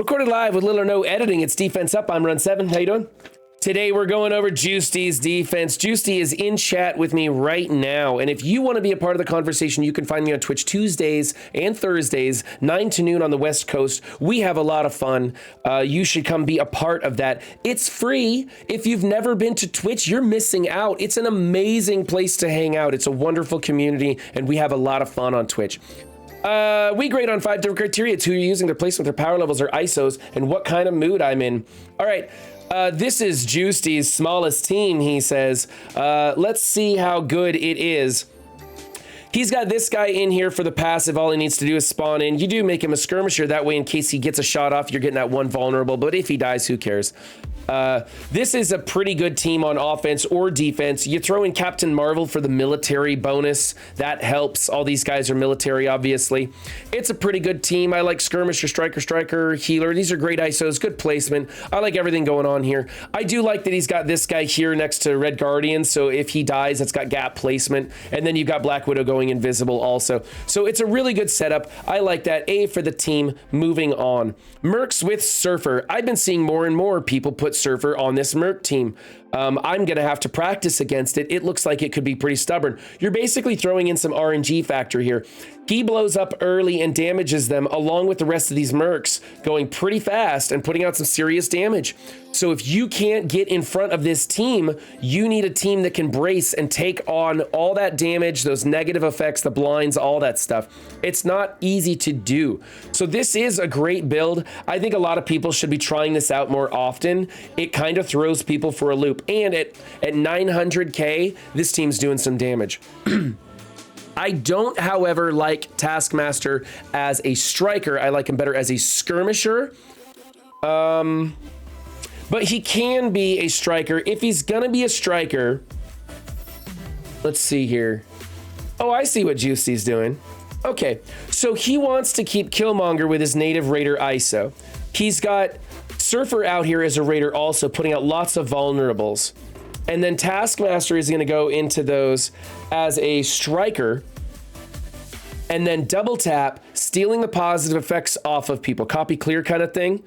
Recorded live with little or no editing. It's Defense Up. I'm Run 7. How you doing? Today we're going over Jgiusti's defense. Jgiusti is in chat with me right now. And if you want to be a part of the conversation, you can find me on Twitch Tuesdays and Thursdays, 9 to noon on the West Coast. We have a lot of fun. You should come be a part of that. It's free. If you've never been to Twitch, you're missing out. It's an amazing place to hang out. It's a wonderful community, and we have a lot of fun on Twitch. We grade on 5 different criteria. It's who you're using, their placement, their power levels, their ISOs, and what kind of mood I'm in. All right. This is Jgiusti's smallest team, he says. Let's see how good it is. He's got this guy in here for the passive. All he needs to do is spawn in. You do make him a skirmisher. That way, in case he gets a shot off, you're getting that one vulnerable. But if he dies, who cares? This is a pretty good team on offense or defense. You throw in Captain Marvel for the military bonus. That helps. All these guys are military, obviously. It's a pretty good team. I like skirmisher, striker, healer. These are great ISOs, good placement. I like everything going on here. I do like that he's got this guy here next to Red Guardian. So if he dies, it's got gap placement. And then you've got Black Widow going invisible also. So it's a really good setup. I like that. A for the team. Moving on. Mercs with Surfer. I've been seeing more and more people put Surfer on this Merc team. I'm going to have to practice against it. It looks like it could be pretty stubborn. You're basically throwing in some RNG factor here. He blows up early and damages them along with the rest of these Mercs going pretty fast and putting out some serious damage. So if you can't get in front of this team, you need a team that can brace and take on all that damage, those negative effects, the blinds, all that stuff. It's not easy to do. So this is a great build. I think a lot of people should be trying this out more often. It kind of throws people for a loop. And at 900k, this team's doing some damage. I don't, however, like Taskmaster as a striker. I like him better as a skirmisher. But he can be a striker. If he's gonna be a striker, let's see here. Oh, I see what Jgiusti's doing. Okay, so he wants to keep Killmonger with his native Raider ISO. He's got Surfer out here as a Raider also, putting out lots of vulnerables. And then Taskmaster is gonna go into those as a striker, and then double tap, stealing the positive effects off of people. Copy clear kind of thing.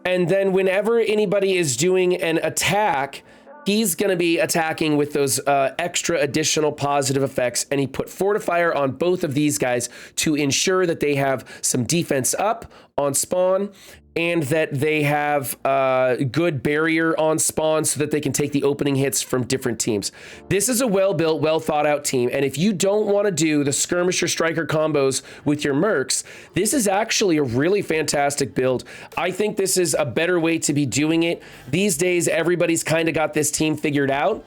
And then whenever anybody is doing an attack, he's going to be attacking with those extra additional positive effects. And he put Fortifier on both of these guys to ensure that they have some defense up on spawn and that they have good barrier on spawn so that they can take the opening hits from different teams. This is a well-built, well-thought-out team. And if you don't want to do the skirmisher striker combos with your Mercs, this is actually a really fantastic build. I think this is a better way to be doing it. These days, everybody's kind of got this team figured out.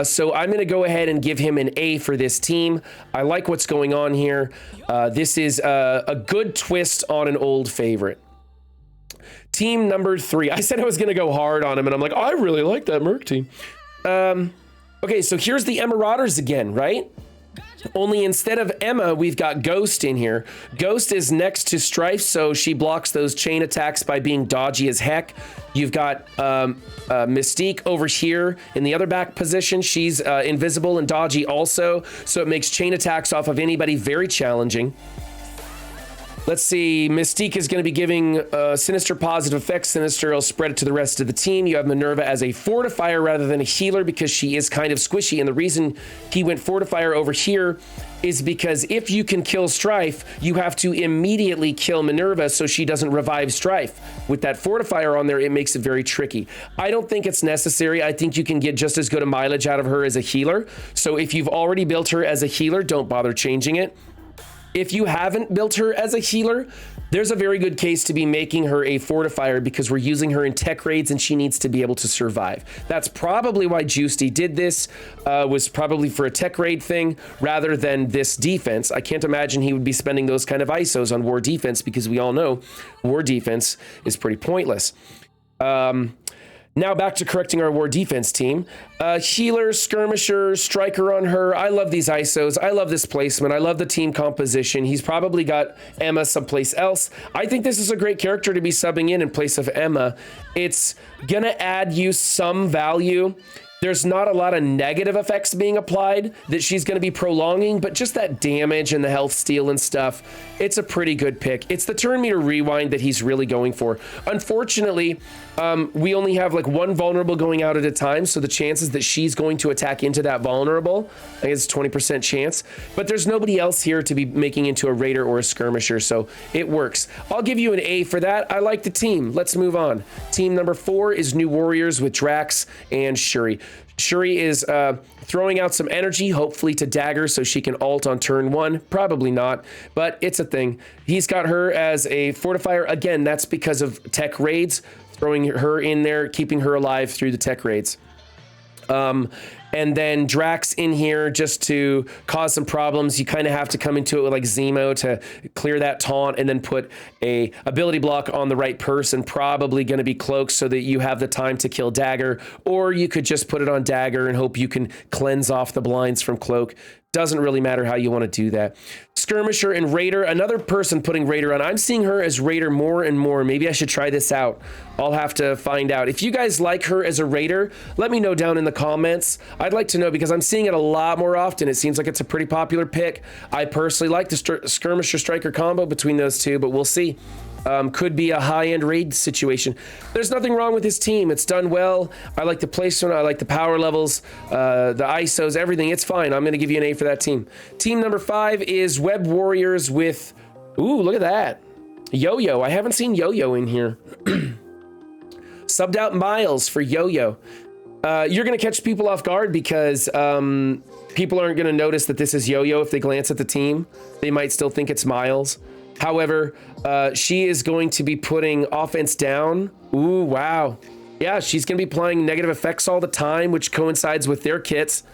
So I'm going to go ahead and give him an A for this team. I like what's going on here. This is a good twist on an old favorite. Team number 3. I said I was going to go hard on him, and I'm like, oh, I really like that Merc team. Okay, so here's the Emmarauders again, right? Only instead of Emma, we've got Ghost in here. Ghost is next to Strife, so she blocks those chain attacks by being dodgy as heck. You've got Mystique over here in the other back position. She's invisible and dodgy also, so it makes chain attacks off of anybody very challenging. Let's see, Mystique is going to be giving Sinister positive effects. Sinister will spread it to the rest of the team. You have Minerva as a fortifier rather than a healer because she is kind of squishy. And the reason he went fortifier over here is because if you can kill Strife, you have to immediately kill Minerva so she doesn't revive Strife. With that fortifier on there, it makes it very tricky. I don't think it's necessary. I think you can get just as good a mileage out of her as a healer. So if you've already built her as a healer, don't bother changing it. If you haven't built her as a healer, there's a very good case to be making her a fortifier because we're using her in tech raids and she needs to be able to survive. That's probably why Jgiusti did this, was probably for a tech raid thing rather than this defense. I can't imagine he would be spending those kind of ISOs on war defense because we all know war defense is pretty pointless. Now back to correcting our war defense team. Healer, skirmisher, striker on her. I love these ISOs. I love this placement. I love the team composition. He's probably got Emma someplace else. I think this is a great character to be subbing in place of Emma. It's gonna add you some value There's not a lot of negative effects being applied that she's going to be prolonging, but just that damage and the health steal and stuff, it's a pretty good pick. It's the turn meter rewind that he's really going for. Unfortunately, we only have like one vulnerable going out at a time, so the chances that she's going to attack into that vulnerable, I guess it's 20% chance, but there's nobody else here to be making into a raider or a skirmisher, so it works. I'll give you an A for that. I like the team. Let's move on. Team number 4 is New Warriors with Drax and Shuri. Shuri is throwing out some energy, hopefully to Dagger, so she can ult on turn 1. Probably not, but it's a thing. He's got her as a fortifier. Again, that's because of tech raids, throwing her in there, keeping her alive through the tech raids. And then Drax in here just to cause some problems. You kind of have to come into it with like Zemo to clear that taunt and then put a ability block on the right person, probably going to be Cloak, so that you have the time to kill Dagger, or you could just put it on Dagger and hope you can cleanse off the blinds from Cloak. Doesn't really matter how you want to do that. Skirmisher and Raider, another person putting Raider on. I'm seeing her as Raider more and more. Maybe I should try this out. I'll have to find out. If you guys like her as a Raider, let me know down in the comments. I'd like to know because I'm seeing it a lot more often. It seems like it's a pretty popular pick. I personally like the Skirmisher Striker combo between those two, but we'll see. Could be a high-end raid situation. There's nothing wrong with his team. It's done well. I like the placement. I like the power levels, the ISOs, everything. It's fine. I'm going to give you an A for that team. Team number 5 is Web Warriors with... Ooh, look at that. Yo-Yo. I haven't seen Yo-Yo in here. Subbed out Miles for Yo-Yo. You're going to catch people off guard because people aren't going to notice that this is Yo-Yo if they glance at the team. They might still think it's Miles. However, she is going to be putting offense down. Ooh, wow. Yeah, she's going to be applying negative effects all the time, which coincides with their kits,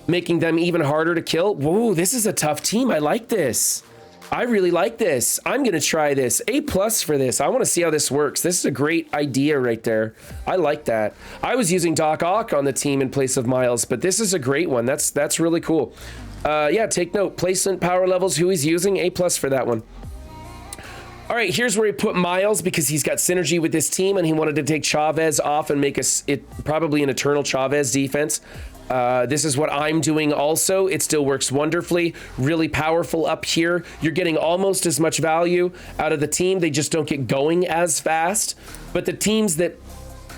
making them even harder to kill. Whoa, this is a tough team. I like this. I really like this. I'm going to try this. A+ for this. I want to see how this works. This is a great idea right there. I like that. I was using Doc Ock on the team in place of Miles, but this is a great one. That's really cool. Yeah, take note. Placement, power levels, who he's using. A+ for that one. All right, here's where he put Miles because he's got synergy with this team and he wanted to take Chavez off and make it probably an eternal Chavez defense. This is what I'm doing also. It still works wonderfully. Really powerful up here. You're getting almost as much value out of the team. They just don't get going as fast. But the teams that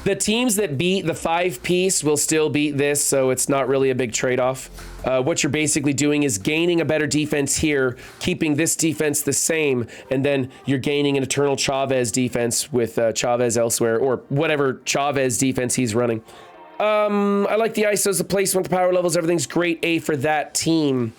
beat the 5-piece will still beat this, so it's not really a big trade-off. What you're basically doing is gaining a better defense here, keeping this defense the same, and then you're gaining an eternal Chavez defense with Chavez elsewhere, or whatever Chavez defense he's running. I like the ISOs, the placement, the power levels, everything's great. A for that team.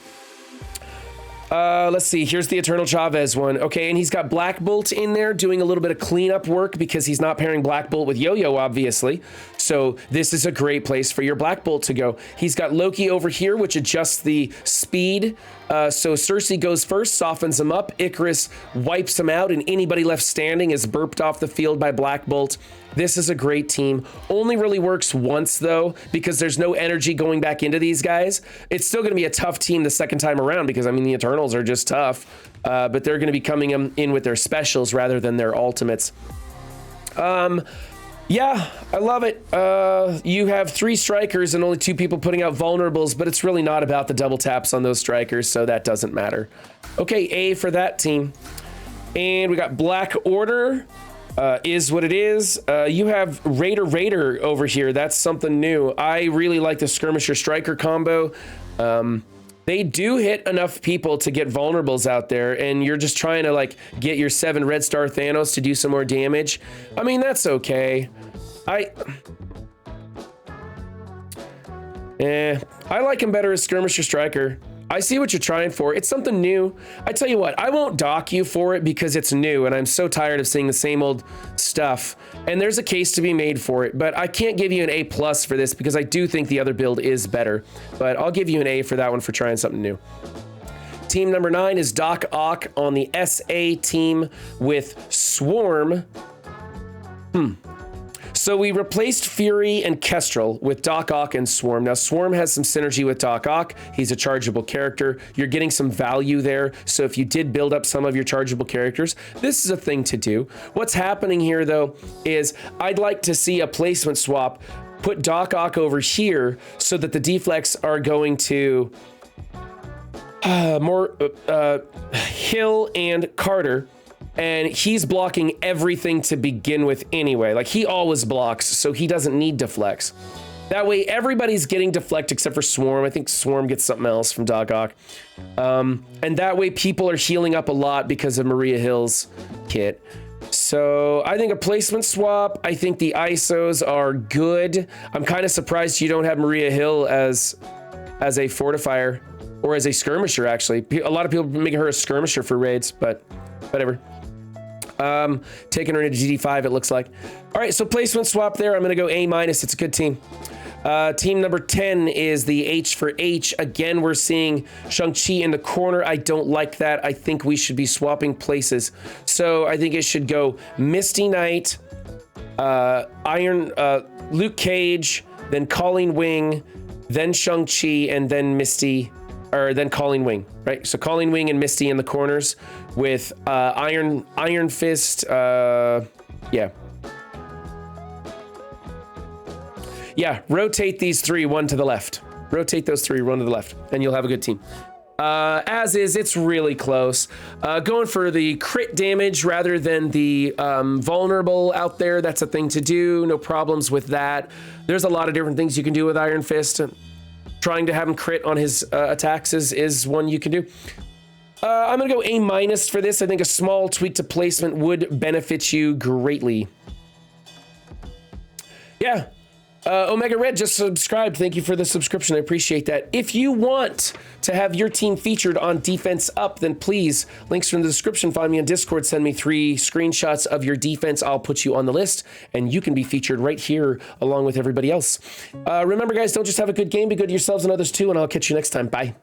Let's see. Here's the Eternal Chavez one. Okay, and he's got Black Bolt in there doing a little bit of cleanup work because he's not pairing Black Bolt with Yo-Yo, obviously. So this is a great place for your Black Bolt to go. He's got Loki over here, which adjusts the speed. So Cersei goes first, softens him up. Icarus wipes him out, and anybody left standing is burped off the field by Black Bolt. This is a great team. Only really works once, though, because there's no energy going back into these guys. It's still going to be a tough team the second time around because, I mean, the Eternals are just tough. But they're going to be coming in with their specials rather than their ultimates. Yeah, I love it. You have 3 strikers and only 2 people putting out vulnerables, but it's really not about the double taps on those strikers, so that doesn't matter. Okay, A for that team. And we got Black Order. Is what it is. You have Raider over here. That's something new. I really like the Skirmisher Striker combo. They do hit enough people to get vulnerables out there, and you're just trying to like get your 7 Red Star Thanos to do some more damage. I mean, that's okay. I like him better as Skirmisher Striker. I see what you're trying for. It's something new. I tell you what, I won't dock you for it because it's new and I'm so tired of seeing the same old stuff. And there's a case to be made for it, but I can't give you an A+ for this because I do think the other build is better. But I'll give you an A for that one for trying something new. Team number 9 is Doc Ock on the SA team with Swarm. So we replaced Fury and Kestrel with Doc Ock and Swarm. Now, Swarm has some synergy with Doc Ock. He's a chargeable character. You're getting some value there. So if you did build up some of your chargeable characters, this is a thing to do. What's happening here, though, is I'd like to see a placement swap. put Doc Ock over here so that the deflects are going to Hill and Carter, and he's blocking everything to begin with anyway. Like, he always blocks, so he doesn't need deflects. That way, everybody's getting deflect except for Swarm. I think Swarm gets something else from Doc Ock. And that way, people are healing up a lot because of Maria Hill's kit. So I think a placement swap. I think the ISOs are good. I'm kind of surprised you don't have Maria Hill as a fortifier or as a skirmisher, actually. A lot of people making her a skirmisher for raids, but whatever. Taking her into GD5, it looks like. All right, so placement swap there. I'm going to go A-. It's a good team. Team number 10 is the H for H. Again, we're seeing Shang-Chi in the corner. I don't like that. I think we should be swapping places. So I think it should go Misty Knight, Luke Cage, then Colleen Wing, then Shang-Chi, and then Misty, or then Colleen Wing, right? So Colleen Wing and Misty in the corners with Iron Fist, Yeah, rotate these three, one to the left. Rotate those three, one to the left, and you'll have a good team. As is, it's really close. Going for the crit damage rather than the vulnerable out there. That's a thing to do. No problems with that. There's a lot of different things you can do with Iron Fist. Trying to have him crit on his attacks is one you can do. I'm going to go A- for this. I think a small tweak to placement would benefit you greatly. Yeah. Omega Red just subscribed. Thank you for the subscription. I appreciate that. If you want to have your team featured on Defense Up, then please, links from the description, find me on Discord, send me 3 screenshots of your defense. I'll put you on the list, and you can be featured right here along with everybody else. Remember, guys, don't just have a good game, be good to yourselves and others too, and I'll catch you next time. Bye.